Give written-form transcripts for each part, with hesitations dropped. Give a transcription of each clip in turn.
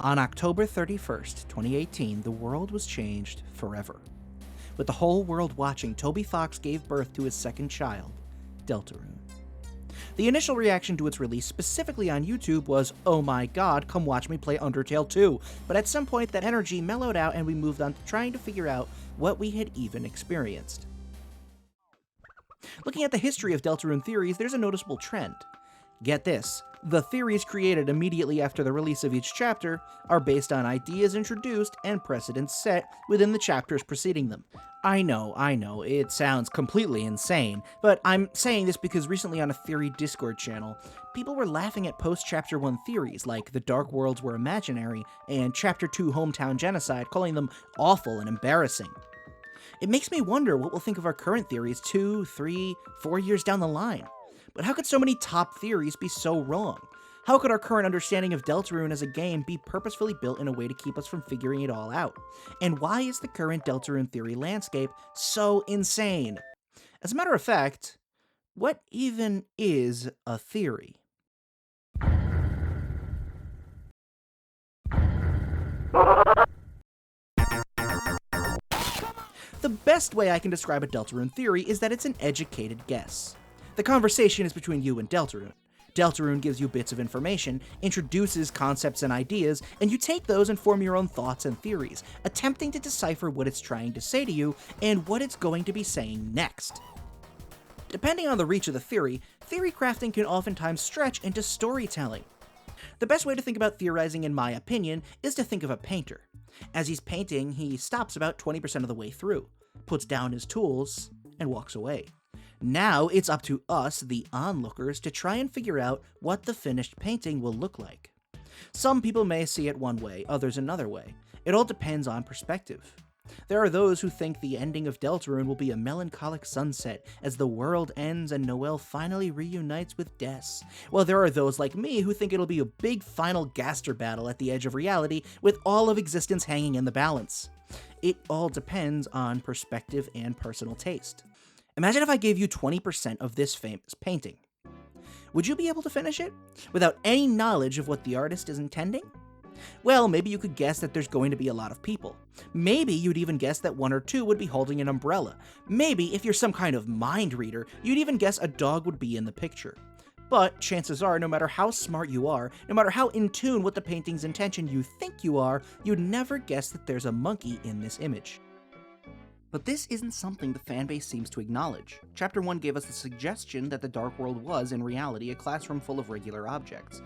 On October 31st, 2018, the world was changed forever. With the whole world watching, Toby Fox gave birth to his second child, Deltarune. The initial reaction to its release, specifically on YouTube, was, "Oh my god, come watch me play Undertale 2, but at some point that energy mellowed out and we moved on to trying to figure out what we had even experienced. Looking at the history of Deltarune theories, there's a noticeable trend. Get this, the theories created immediately after the release of each chapter are based on ideas introduced and precedents set within the chapters preceding them. I know, it sounds completely insane, but I'm saying this because recently on a theory Discord channel, people were laughing at post-Chapter 1 theories like the Dark Worlds were imaginary and Chapter 2 Hometown Genocide, calling them awful and embarrassing. It makes me wonder what we'll think of our current theories 2, 3, 4 years down the line. But how could so many top theories be so wrong? How could our current understanding of Deltarune as a game be purposefully built in a way to keep us from figuring it all out? And why is the current Deltarune theory landscape so insane? As a matter of fact, what even is a theory? The best way I can describe a Deltarune theory is that it's an educated guess. The conversation is between you and Deltarune. Deltarune gives you bits of information, introduces concepts and ideas, and you take those and form your own thoughts and theories, attempting to decipher what it's trying to say to you and what it's going to be saying next. Depending on the reach of the theory crafting can oftentimes stretch into storytelling. The best way to think about theorizing, in my opinion, is to think of a painter. As he's painting, he stops about 20% of the way through, puts down his tools, and walks away. Now it's up to us, the onlookers, to try and figure out what the finished painting will look like. Some people may see it one way, others another way. It all depends on perspective. There are those who think the ending of Deltarune will be a melancholic sunset as the world ends and Noelle finally reunites with Des, while there are those like me who think it'll be a big final Gaster battle at the edge of reality with all of existence hanging in the balance. It all depends on perspective and personal taste. Imagine if I gave you 20% of this famous painting. Would you be able to finish it without any knowledge of what the artist is intending? Well, maybe you could guess that there's going to be a lot of people. Maybe you'd even guess that one or two would be holding an umbrella. Maybe, if you're some kind of mind reader, you'd even guess a dog would be in the picture. But chances are, no matter how smart you are, no matter how in tune with the painting's intention you think you are, you'd never guess that there's a monkey in this image. But this isn't something the fanbase seems to acknowledge. Chapter 1 gave us the suggestion that the Dark World was, in reality, a classroom full of regular objects,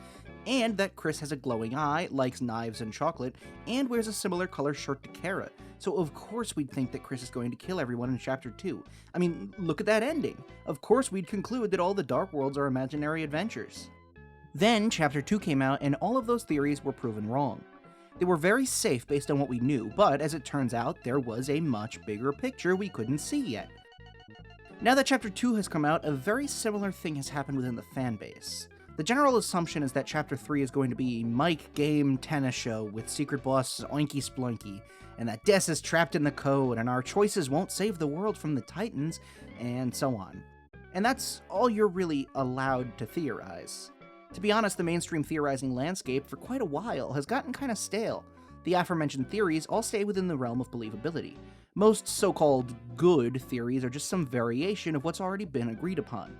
and that Chris has a glowing eye, likes knives and chocolate, and wears a similar color shirt to Kara, so of course we'd think that Chris is going to kill everyone in Chapter 2. I mean, look at that ending. Of course we'd conclude that all the Dark Worlds are imaginary adventures. Then Chapter 2 came out, and all of those theories were proven wrong. They were very safe based on what we knew, but as it turns out, there was a much bigger picture we couldn't see yet. Now that Chapter 2 has come out, a very similar thing has happened within the fanbase. The general assumption is that Chapter 3 is going to be Mike Game Tennis Show with secret boss Oinky Splunky, and that Des is trapped in the code, and our choices won't save the world from the Titans, and so on. And that's all you're really allowed to theorize. To be honest, the mainstream theorizing landscape for quite a while has gotten kinda stale. The aforementioned theories all stay within the realm of believability. Most so-called good theories are just some variation of what's already been agreed upon.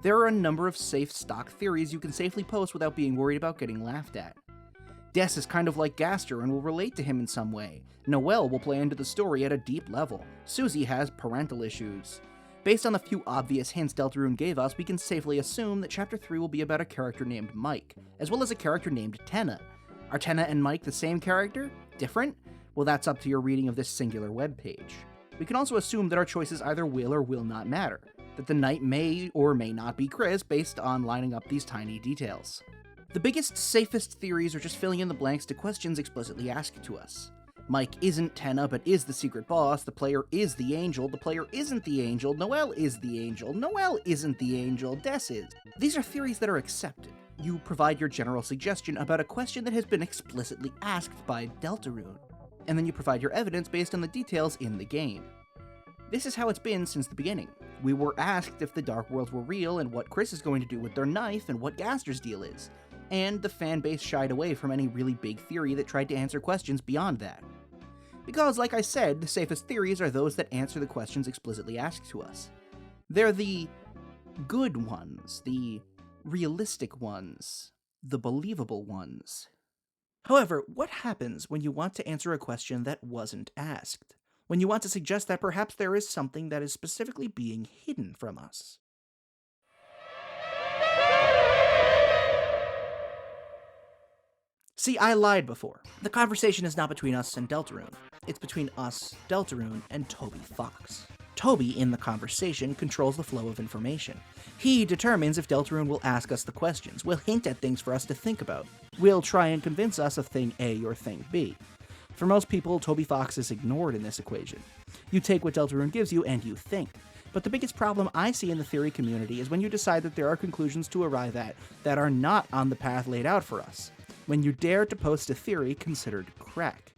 There are a number of safe stock theories you can safely post without being worried about getting laughed at. Des is kind of like Gaster and will relate to him in some way. Noelle will play into the story at a deep level. Susie has parental issues. Based on the few obvious hints Deltarune gave us, we can safely assume that Chapter 3 will be about a character named Mike, as well as a character named Tenna. Are Tenna and Mike the same character? Different? Well, that's up to your reading of this singular webpage. We can also assume that our choices either will or will not matter, that the knight may or may not be Chris based on lining up these tiny details. The biggest, safest theories are just filling in the blanks to questions explicitly asked to us. Mike isn't Tenna, but is the secret boss. The player is the angel. The player isn't the angel. Noelle is the angel. Noelle isn't the angel. Des is. These are theories that are accepted. You provide your general suggestion about a question that has been explicitly asked by Deltarune, and then you provide your evidence based on the details in the game. This is how it's been since the beginning. We were asked if the Dark Worlds were real and what Chris is going to do with their knife and what Gaster's deal is. and the fanbase shied away from any really big theory that tried to answer questions beyond that. Because, like I said, the safest theories are those that answer the questions explicitly asked to us. They're the good ones, the realistic ones, the believable ones. However, what happens when you want to answer a question that wasn't asked? When you want to suggest that perhaps there is something that is specifically being hidden from us? See, I lied before. The conversation is not between us and Deltarune. It's between us, Deltarune, and Toby Fox. Toby, in the conversation, controls the flow of information. He determines if Deltarune will ask us the questions, will hint at things for us to think about, will try and convince us of thing A or thing B. For most people, Toby Fox is ignored in this equation. You take what Deltarune gives you and you think. But the biggest problem I see in the theory community is when you decide that there are conclusions to arrive at that are not on the path laid out for us. When you dare to post a theory considered crack.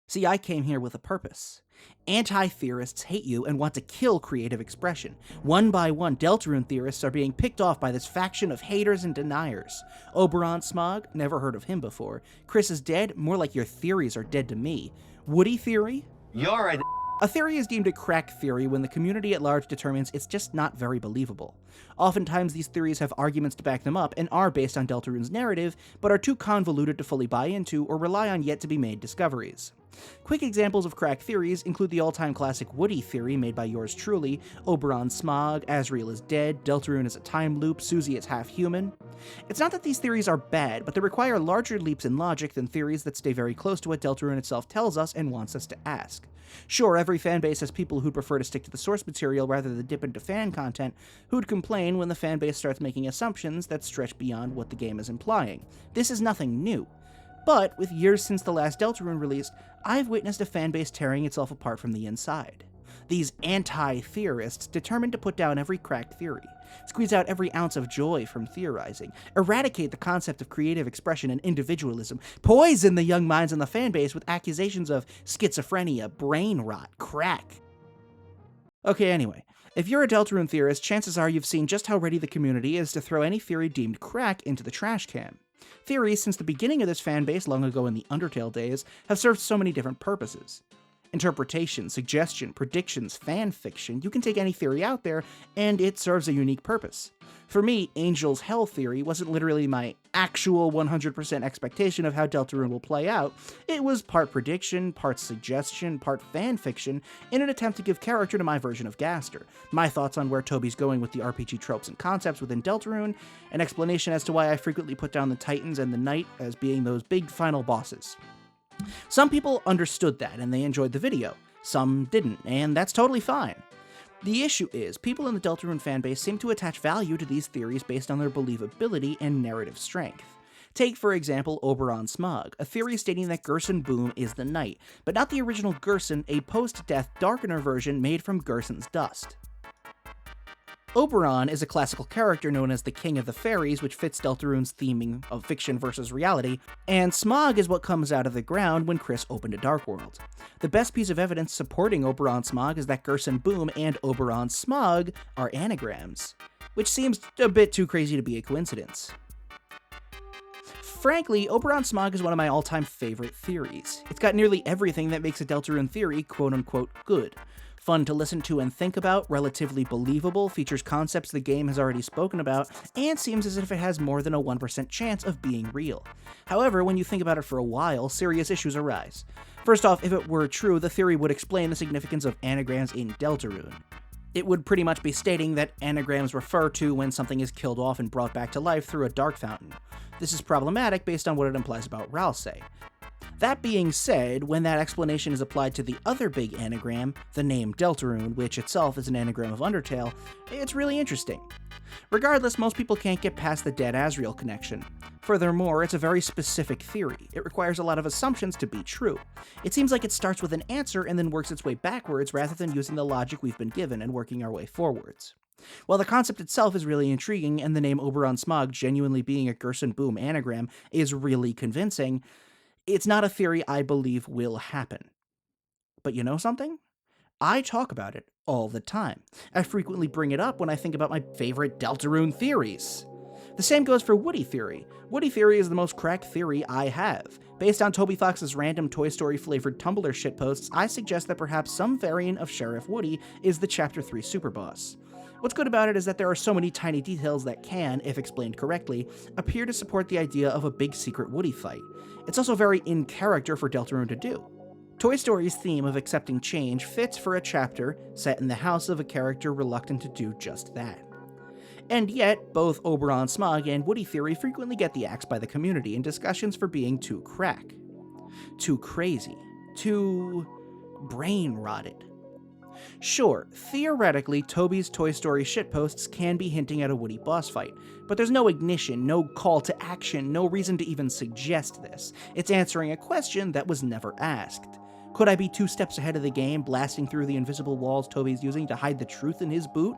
See, I came here with a purpose. Anti-theorists hate you and want to kill creative expression. One by one, Deltarune theorists are being picked off by this faction of haters and deniers. Oberon Smog? Never heard of him before. Chris is dead? More like your theories are dead to me. Woody theory? You're A theory is deemed a crack theory when the community at large determines it's just not very believable. Oftentimes, these theories have arguments to back them up and are based on Deltarune's narrative, but are too convoluted to fully buy into or rely on yet-to-be-made discoveries. Quick examples of crack theories include the all-time classic Woody theory made by yours truly, Oberon Smog, Asriel is dead, Deltarune is a time loop, Susie is half human. It's not that these theories are bad, but they require larger leaps in logic than theories that stay very close to what Deltarune itself tells us and wants us to ask. Sure, every fanbase has people who'd prefer to stick to the source material rather than dip into fan content, who'd complain when the fanbase starts making assumptions that stretch beyond what the game is implying. This is nothing new. But, with years since the last Deltarune released, I've witnessed a fanbase tearing itself apart from the inside. These anti-theorists determined to put down every cracked theory, squeeze out every ounce of joy from theorizing, eradicate the concept of creative expression and individualism, poison the young minds in the fanbase with accusations of schizophrenia, brain rot, crack. Okay, anyway, if you're a Deltarune theorist, chances are you've seen just how ready the community is to throw any theory deemed crack into the trash can. Theories, since the beginning of this fanbase long ago in the Undertale days, have served so many different purposes. Interpretation, suggestion, predictions, fan fiction, you can take any theory out there, and it serves a unique purpose. For me, Angel's Hell theory wasn't literally my actual 100% expectation of how Deltarune will play out. It was part prediction, part suggestion, part fan fiction, in an attempt to give character to my version of Gaster, my thoughts on where Toby's going with the RPG tropes and concepts within Deltarune, an explanation as to why I frequently put down the Titans and the Knight as being those big final bosses. Some people understood that and they enjoyed the video. Some didn't, and that's totally fine. The issue is, people in the Deltarune fanbase seem to attach value to these theories based on their believability and narrative strength. Take, for example, Oberon Smog, a theory stating that Gerson Boom is the Knight, but not the original Gerson, a post-death Darkener version made from Gerson's dust. Oberon is a classical character known as the King of the Fairies, which fits Deltarune's theming of fiction versus reality, and Smog is what comes out of the ground when Chris opened a Dark World. The best piece of evidence supporting Oberon Smog is that Gerson Boom and Oberon Smog are anagrams, which seems a bit too crazy to be a coincidence. Frankly, Oberon Smog is one of my all-time favorite theories. It's got nearly everything that makes a Deltarune theory quote-unquote good. Fun to listen to and think about, relatively believable, features concepts the game has already spoken about, and seems as if it has more than a 1% chance of being real. However, when you think about it for a while, serious issues arise. First off, if it were true, the theory would explain the significance of anagrams in Deltarune. It would pretty much be stating that anagrams refer to when something is killed off and brought back to life through a dark fountain. This is problematic based on what it implies about Ralsei. That being said, when that explanation is applied to the other big anagram, the name Deltarune, which itself is an anagram of Undertale, it's really interesting. Regardless, most people can't get past the dead Asriel connection. Furthermore, it's a very specific theory. It requires a lot of assumptions to be true. It seems like it starts with an answer and then works its way backwards rather than using the logic we've been given and working our way forwards. While the concept itself is really intriguing and the name Oberon Smog genuinely being a Gerson Boom anagram is really convincing, it's not a theory I believe will happen. But you know something? I talk about it all the time. I frequently bring it up when I think about my favorite Deltarune theories. The same goes for Woody theory. Woody theory is the most cracked theory I have. Based on Toby Fox's random Toy Story flavored Tumblr shitposts, I suggest that perhaps some variant of Sheriff Woody is the Chapter 3 superboss. What's good about it is that there are so many tiny details that can, if explained correctly, appear to support the idea of a big secret Woody fight. It's also very in character for Deltarune to do. Toy Story's theme of accepting change fits for a chapter set in the house of a character reluctant to do just that. And yet, both Oberon Smog and Woody theory frequently get the axe by the community in discussions for being too crack, too crazy, too brain-rotted. Sure, theoretically, Toby's Toy Story shitposts can be hinting at a Woody boss fight, but there's no ignition, no call to action, no reason to even suggest this. It's answering a question that was never asked. Could I be 2 steps ahead of the game, blasting through the invisible walls Toby's using to hide the truth in his boot?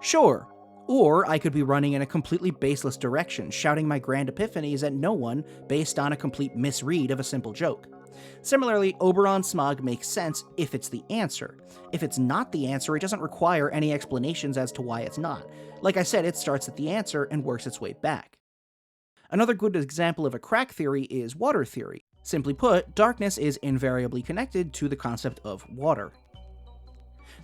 Sure. Or I could be running in a completely baseless direction, shouting my grand epiphanies at no one based on a complete misread of a simple joke. Similarly, Oberon Smog makes sense if it's the answer. If it's not the answer, it doesn't require any explanations as to why it's not. Like I said, it starts at the answer and works its way back. Another good example of a crack theory is water theory. Simply put, darkness is invariably connected to the concept of water.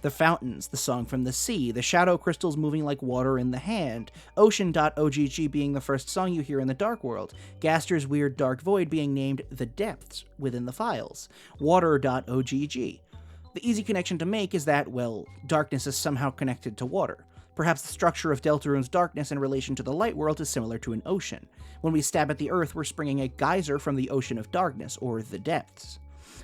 The fountains, the song from the sea, the shadow crystals moving like water in the hand, Ocean.ogg being the first song you hear in the Dark World, Gaster's weird dark void being named the depths within the files, Water.ogg. The easy connection to make is that, well, darkness is somehow connected to water. Perhaps the structure of Deltarune's darkness in relation to the light world is similar to an ocean. When we stab at the earth, we're springing a geyser from the ocean of darkness, or the depths.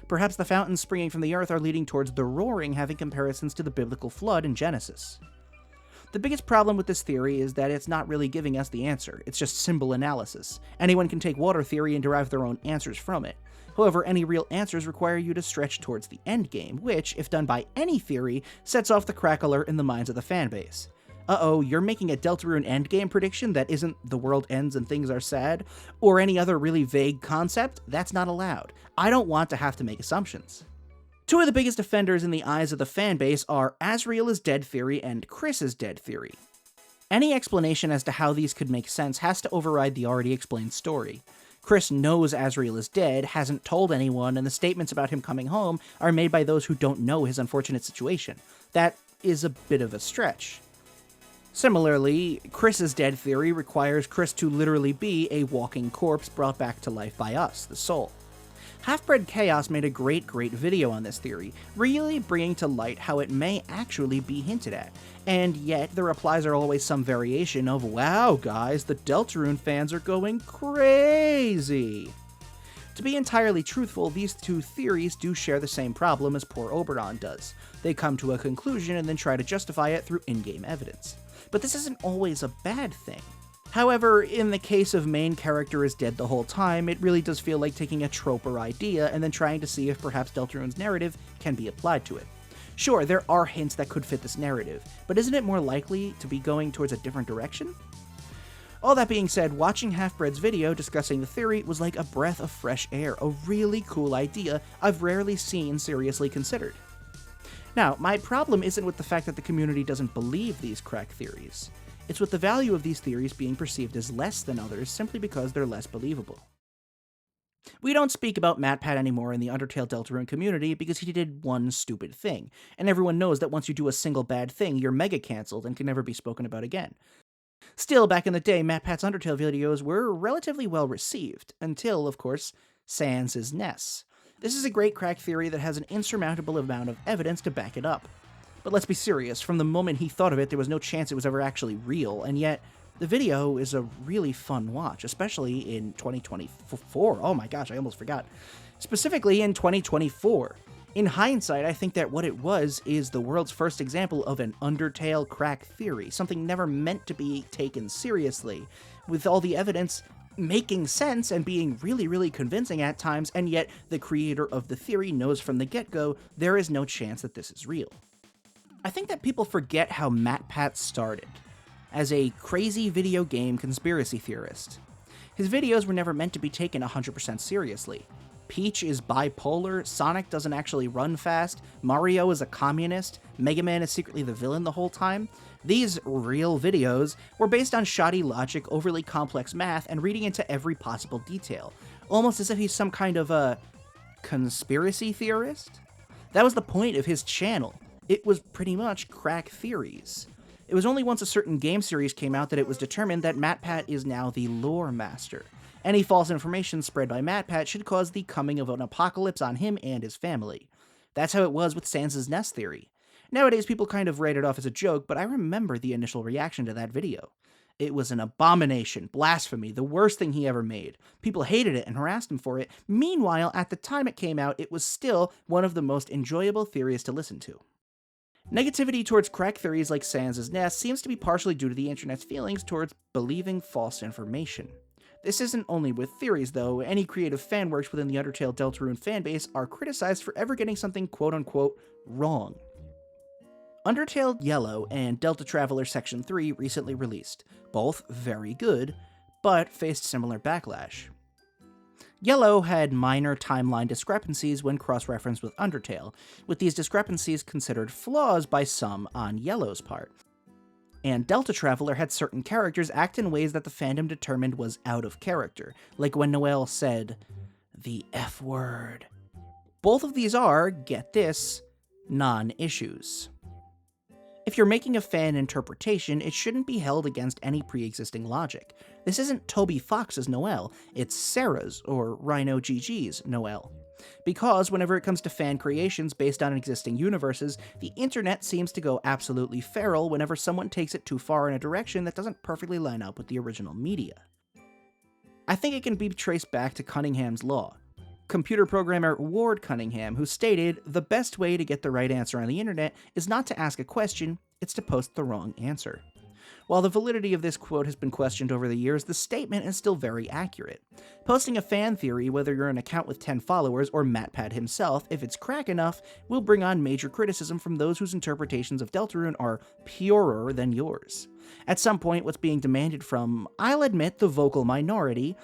Perhaps the fountains springing from the earth are leading towards the roaring, having comparisons to the biblical flood in Genesis. The biggest problem with this theory is that it's not really giving us the answer, it's just symbol analysis. Anyone can take water theory and derive their own answers from it. However, any real answers require you to stretch towards the endgame, which, if done by any theory, sets off the crack alert in the minds of the fanbase. Uh-oh, you're making a Deltarune endgame prediction that isn't the world ends and things are sad, or any other really vague concept? That's not allowed. I don't want to have to make assumptions. 2 of the biggest offenders in the eyes of the fanbase are Asriel is dead theory and Chris is dead theory. Any explanation as to how these could make sense has to override the already explained story. Chris knows Asriel is dead, hasn't told anyone, and the statements about him coming home are made by those who don't know his unfortunate situation. That is a bit of a stretch. Similarly, Chris's dead theory requires Chris to literally be a walking corpse brought back to life by us, the soul. Half-Bred Chaos made a great video on this theory, really bringing to light how it may actually be hinted at, and yet the replies are always some variation of, wow guys, the Deltarune fans are going crazy. To be entirely truthful, these 2 theories do share the same problem as poor Oberon does. They come to a conclusion and then try to justify it through in-game evidence. But this isn't always a bad thing. However, in the case of main character is dead the whole time, it really does feel like taking a trope or idea and then trying to see if perhaps Deltarune's narrative can be applied to it. Sure, there are hints that could fit this narrative, but isn't it more likely to be going towards a different direction? All that being said, watching Half-Bred's video discussing the theory was like a breath of fresh air, a really cool idea I've rarely seen seriously considered. Now, my problem isn't with the fact that the community doesn't believe these crack theories. It's with the value of these theories being perceived as less than others simply because they're less believable. We don't speak about MatPat anymore in the Undertale Deltarune community because he did one stupid thing, and everyone knows that once you do a single bad thing, you're mega cancelled and can never be spoken about again. Still, back in the day, MatPat's Undertale videos were relatively well received, until, of course, sans Ness. This is a great crack theory that has an insurmountable amount of evidence to back it up. But let's be serious, from the moment he thought of it, there was no chance it was ever actually real, and yet, the video is a really fun watch, especially in 2024. Oh my gosh, I almost forgot. Specifically in 2024. In hindsight, I think that what it was is the world's first example of an Undertale crack theory, something never meant to be taken seriously, with all the evidence making sense and being really convincing at times, and yet the creator of the theory knows from the get-go there is no chance that this is real. I think that people forget how MatPat started, as a crazy video game conspiracy theorist. His videos were never meant to be taken 100% seriously. Peach is bipolar, Sonic doesn't actually run fast, Mario is a communist, Mega Man is secretly the villain the whole time. These real videos were based on shoddy logic, overly complex math, and reading into every possible detail, almost as if he's some kind of a conspiracy theorist. That was the point of his channel. It was pretty much crack theories. It was only once a certain game series came out that it was determined that MatPat is now the lore master. Any false information spread by MatPat should cause the coming of an apocalypse on him and his family. That's how it was with Sans' Nest theory. Nowadays, people kind of write it off as a joke, but I remember the initial reaction to that video. It was an abomination, blasphemy, the worst thing he ever made. People hated it and harassed him for it. Meanwhile, at the time it came out, it was still one of the most enjoyable theories to listen to. Negativity towards crack theories like Sans' Nest seems to be partially due to the internet's feelings towards believing false information. This isn't only with theories, though. Any creative fan works within the Undertale Deltarune fanbase are criticized for ever getting something quote-unquote wrong. Undertale Yellow and Delta Traveler Section 3 recently released, both very good, but faced similar backlash. Yellow had minor timeline discrepancies when cross-referenced with Undertale, with these discrepancies considered flaws by some on Yellow's part. And Delta Traveler had certain characters act in ways that the fandom determined was out of character, like when Noelle said, "the F word." Both of these are, get this, non-issues. If you're making a fan interpretation, it shouldn't be held against any pre-existing logic. This isn't Toby Fox's Noelle, it's Sarah's, or Rhino GG's Noelle. Because whenever it comes to fan creations based on existing universes, the internet seems to go absolutely feral whenever someone takes it too far in a direction that doesn't perfectly line up with the original media. I think it can be traced back to Cunningham's Law. Computer programmer Ward Cunningham, who stated, "The best way to get the right answer on the internet is not to ask a question, it's to post the wrong answer." While the validity of this quote has been questioned over the years, the statement is still very accurate. Posting a fan theory, whether you're an account with 10 followers or MatPat himself, if it's crack enough, will bring on major criticism from those whose interpretations of Deltarune are purer than yours. At some point, what's being demanded from, I'll admit, the vocal minority,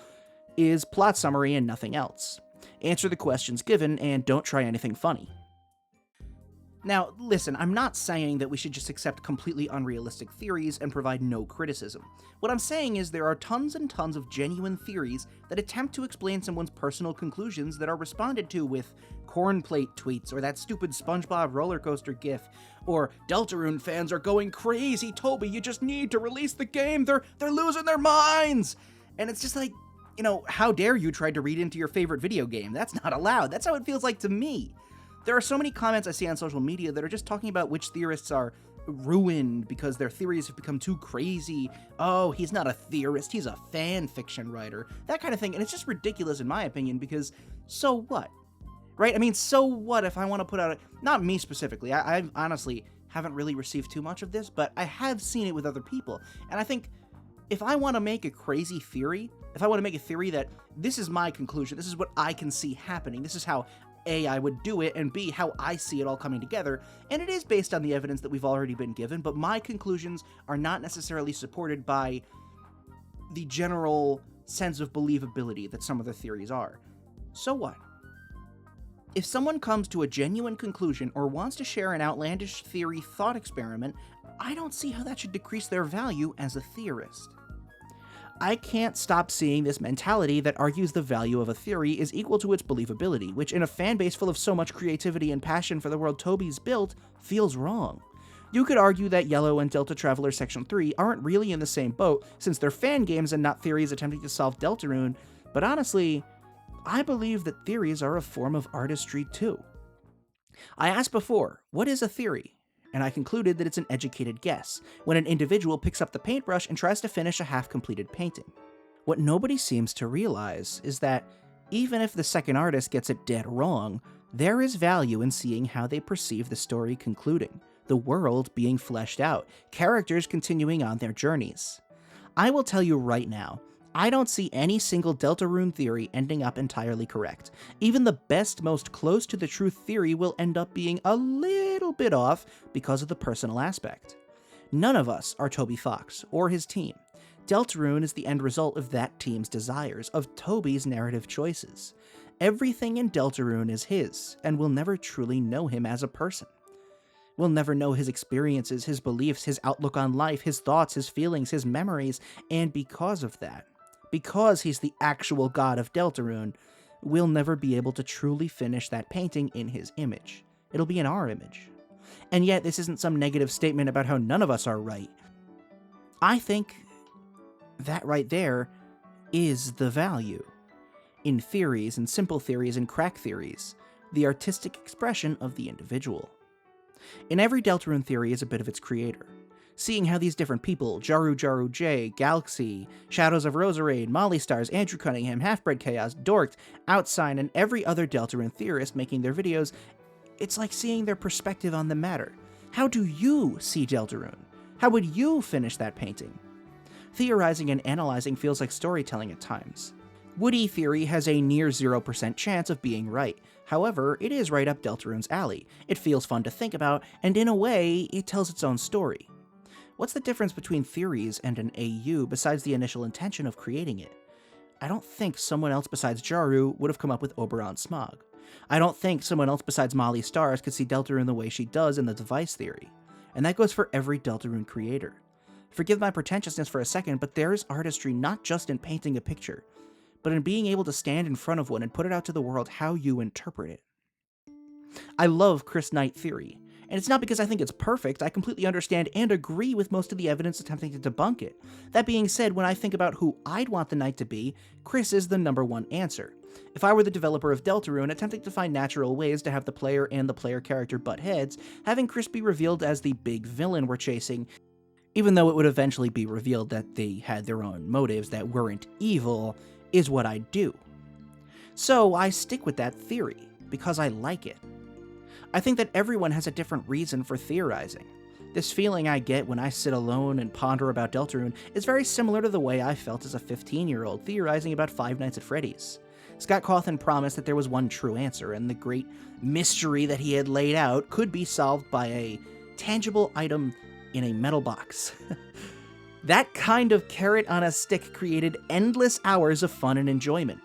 is plot summary and nothing else. Answer the questions given, and don't try anything funny. Now, listen, I'm not saying that we should just accept completely unrealistic theories and provide no criticism. What I'm saying is there are tons and tons of genuine theories that attempt to explain someone's personal conclusions that are responded to with cornplate tweets, or that stupid SpongeBob roller coaster gif, or Deltarune fans are going crazy, Toby, you just need to release the game, they're losing their minds! And it's just like, how dare you try to read into your favorite video game? That's not allowed. That's how it feels like to me. There are so many comments I see on social media that are just talking about which theorists are ruined because their theories have become too crazy. Oh, he's not a theorist, he's a fan fiction writer. That kind of thing. And it's just ridiculous in my opinion because so what? Right? I mean, so what if I want to put out not me specifically. I honestly haven't really received too much of this, but I have seen it with other people. And I think if I want to make a crazy theory, if I want to make a theory that this is my conclusion, this is what I can see happening, this is how A, I would do it, and B, how I see it all coming together, and it is based on the evidence that we've already been given, but my conclusions are not necessarily supported by the general sense of believability that some of the theories are. So what? If someone comes to a genuine conclusion or wants to share an outlandish theory thought experiment, I don't see how that should decrease their value as a theorist. I can't stop seeing this mentality that argues the value of a theory is equal to its believability, which in a fanbase full of so much creativity and passion for the world Toby's built, feels wrong. You could argue that Yellow and Delta Traveler Section 3 aren't really in the same boat, since they're fan games and not theories attempting to solve Deltarune, but honestly, I believe that theories are a form of artistry too. I asked before, what is a theory? And I concluded that it's an educated guess, when an individual picks up the paintbrush and tries to finish a half-completed painting. What nobody seems to realize is that, even if the second artist gets it dead wrong, there is value in seeing how they perceive the story concluding, the world being fleshed out, characters continuing on their journeys. I will tell you right now, I don't see any single Deltarune theory ending up entirely correct. Even the best, most close to the truth theory will end up being a little bit off because of the personal aspect. None of us are Toby Fox or his team. Deltarune is the end result of that team's desires, of Toby's narrative choices. Everything in Deltarune is his, and we'll never truly know him as a person. We'll never know his experiences, his beliefs, his outlook on life, his thoughts, his feelings, his memories, and because of that, because he's the actual god of Deltarune, we'll never be able to truly finish that painting in his image. It'll be in our image. And yet, this isn't some negative statement about how none of us are right. I think that right there is the value. In theories, and simple theories, and crack theories, the artistic expression of the individual. In every Deltarune theory is a bit of its creator. Seeing how these different people, Jaru Jaru J, Galaxy, Shadows of Roserade, Molly Stars, Andrew Cunningham, Halfbred Chaos, Dorked, Outsign, and every other Deltarune theorist making their videos, it's like seeing their perspective on the matter. How do you see Deltarune? How would you finish that painting? Theorizing and analyzing feels like storytelling at times. Woody theory has a near 0% chance of being right. However, it is right up Deltarune's alley. It feels fun to think about, and in a way, it tells its own story. What's the difference between theories and an AU besides the initial intention of creating it? I don't think someone else besides Jaru would have come up with Oberon Smog. I don't think someone else besides Molly Stars could see Deltarune the way she does in the device theory. And that goes for every Deltarune creator. Forgive my pretentiousness for a second, but there is artistry not just in painting a picture, but in being able to stand in front of one and put it out to the world how you interpret it. I love Chris Knight theory, and it's not because I think it's perfect. I completely understand and agree with most of the evidence attempting to debunk it. That being said, when I think about who I'd want the Knight to be, Chris is the number one answer. If I were the developer of Deltarune attempting to find natural ways to have the player and the player character butt heads, having Chris be revealed as the big villain we're chasing, even though it would eventually be revealed that they had their own motives that weren't evil, is what I do. So I stick with that theory, because I like it. I think that everyone has a different reason for theorizing. This feeling I get when I sit alone and ponder about Deltarune is very similar to the way I felt as a 15-year-old theorizing about Five Nights at Freddy's. Scott Cawthon promised that there was one true answer, and the great mystery that he had laid out could be solved by a tangible item in a metal box. That kind of carrot on a stick created endless hours of fun and enjoyment.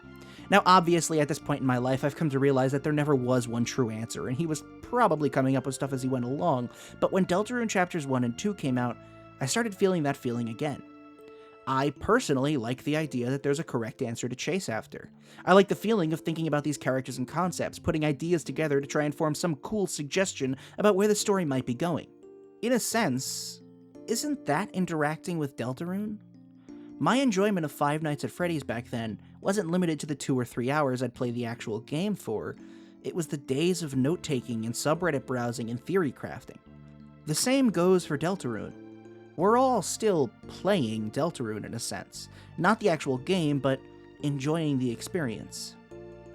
Now, obviously, at this point in my life, I've come to realize that there never was one true answer, and he was probably coming up with stuff as he went along, but when Deltarune Chapters 1 and 2 came out, I started feeling that feeling again. I personally like the idea that there's a correct answer to chase after. I like the feeling of thinking about these characters and concepts, putting ideas together to try and form some cool suggestion about where the story might be going. In a sense, isn't that interacting with Deltarune? My enjoyment of Five Nights at Freddy's back then wasn't limited to the 2 or 3 hours I'd play the actual game for. It was the days of note-taking and subreddit browsing and theory crafting. The same goes for Deltarune. We're all still playing Deltarune in a sense. Not the actual game, but enjoying the experience.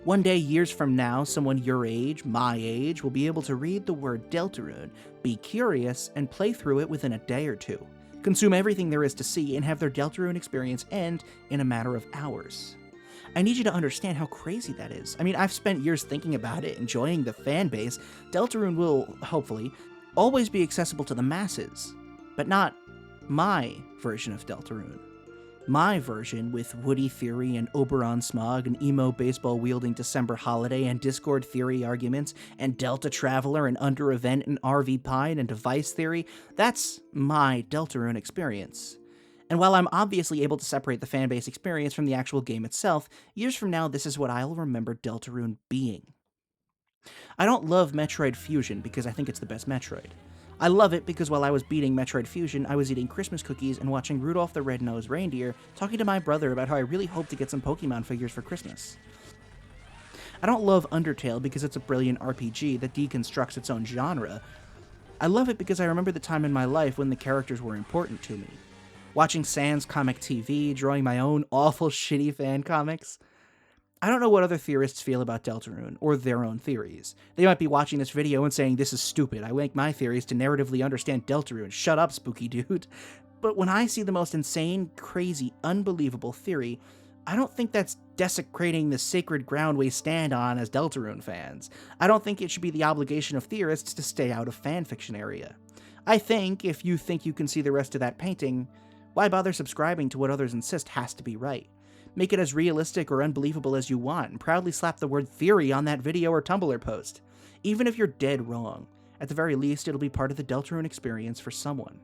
One day, years from now, someone your age, my age, will be able to read the word Deltarune, be curious, and play through it within a day or two, consume everything there is to see, and have their Deltarune experience end in a matter of hours. I need you to understand how crazy that is. I mean, I've spent years thinking about it, enjoying the fan base. Deltarune will, hopefully, always be accessible to the masses, but not my version of Deltarune. My version, with Woody Theory and Oberon Smog and emo baseball-wielding December Holiday and Discord Theory arguments and Delta Traveler and Under Event and RV Pine and Device Theory, that's my Deltarune experience. And while I'm obviously able to separate the fanbase experience from the actual game itself, years from now this is what I'll remember Deltarune being. I don't love Metroid Fusion because I think it's the best Metroid. I love it because while I was beating Metroid Fusion, I was eating Christmas cookies and watching Rudolph the Red-Nosed Reindeer, talking to my brother about how I really hope to get some Pokemon figures for Christmas. I don't love Undertale because it's a brilliant RPG that deconstructs its own genre. I love it because I remember the time in my life when the characters were important to me. Watching Sans Comic TV, drawing my own awful shitty fan comics. I don't know what other theorists feel about Deltarune, or their own theories. They might be watching this video and saying, this is stupid, I make my theories to narratively understand Deltarune, shut up, Spookydood. But when I see the most insane, crazy, unbelievable theory, I don't think that's desecrating the sacred ground we stand on as Deltarune fans. I don't think it should be the obligation of theorists to stay out of fanfiction area. I think, if you think you can see the rest of that painting, why bother subscribing to what others insist has to be right? Make it as realistic or unbelievable as you want, and proudly slap the word theory on that video or Tumblr post. Even if you're dead wrong, At the very least, it'll be part of the Deltarune experience for someone.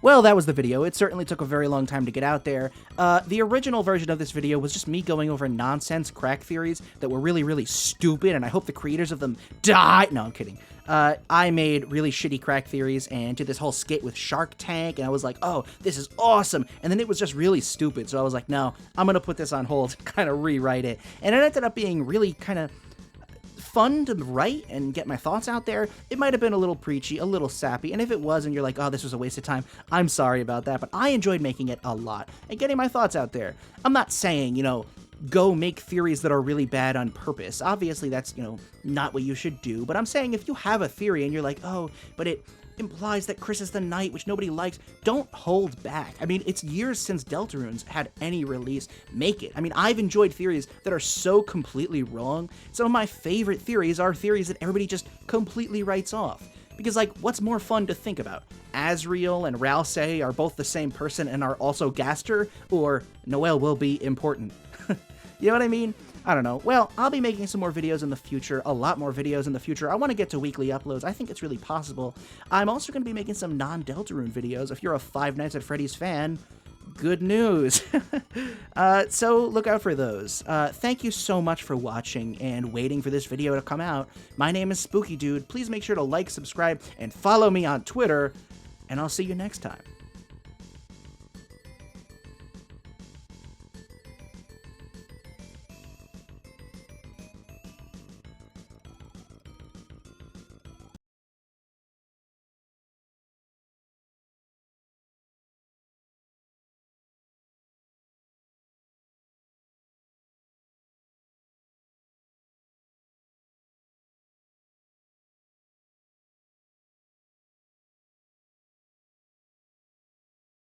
Well, that was the video. It certainly took a very long time to get out there. The original version of this video was just me going over nonsense crack theories that were really, really stupid, and I hope the creators of them die. No, I'm kidding. I made really shitty crack theories and did this whole skit with Shark Tank, and I was like, oh, this is awesome. And then it was just really stupid, so I was like, no, I'm going to put this on hold and kind of rewrite it. And it ended up being really kind of fun to write and get my thoughts out there. It might have been a little preachy, a little sappy, and if it was and you're like, oh, this was a waste of time, I'm sorry about that, but I enjoyed making it a lot and getting my thoughts out there. I'm not saying, you know, go make theories that are really bad on purpose. Obviously, that's, you know, not what you should do, but I'm saying if you have a theory and you're like, oh, but it implies that Chris is the knight, which nobody likes, don't hold back. I mean, it's years since Deltarune's had any release. Make it. I mean, I've enjoyed theories that are so completely wrong. Some of my favorite theories are theories that everybody just completely writes off. Because, like, what's more fun to think about? Asriel and Ralsei are both the same person and are also Gaster, or Noelle will be important. You know what I mean? I don't know. Well, I'll be making some more videos in the future, a lot more videos in the future. I want to get to weekly uploads. I think it's really possible. I'm also going to be making some non-Deltarune videos. If you're a Five Nights at Freddy's fan, good news. So look out for those. Thank you so much for watching and waiting for this video to come out. My name is Spookydood. Please make sure to like, subscribe, and follow me on Twitter, and I'll see you next time.